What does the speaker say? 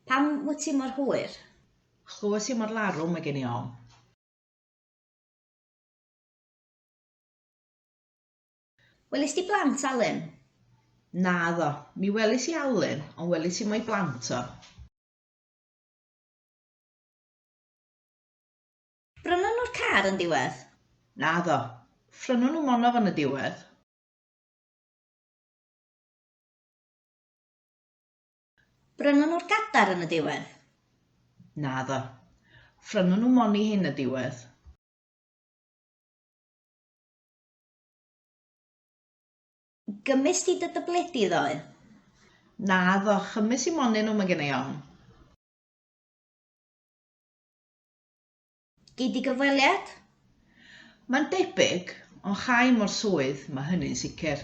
Pam wyt ti mor hwyr? Chlywes i mor larw mae gen i om. Welis di blant Alun? Naddo, mi welis i Alun, ond welis i mo'i blant o. Brynon nhw'r car yn diwedd? Naddo, ffrynon nhw monof yn y diwedd. Brynon nhw'r gadar yn y diwedd? Naddo, ffrynon nhw moni hyn y diwedd. Gymys di dy dybledu ddoe? Naddo, chymys i monyn nhw mae gen i om. Gei di gyfweliad? Mae'n debyg, ond chai mor swydd, mae hynny'n sicr.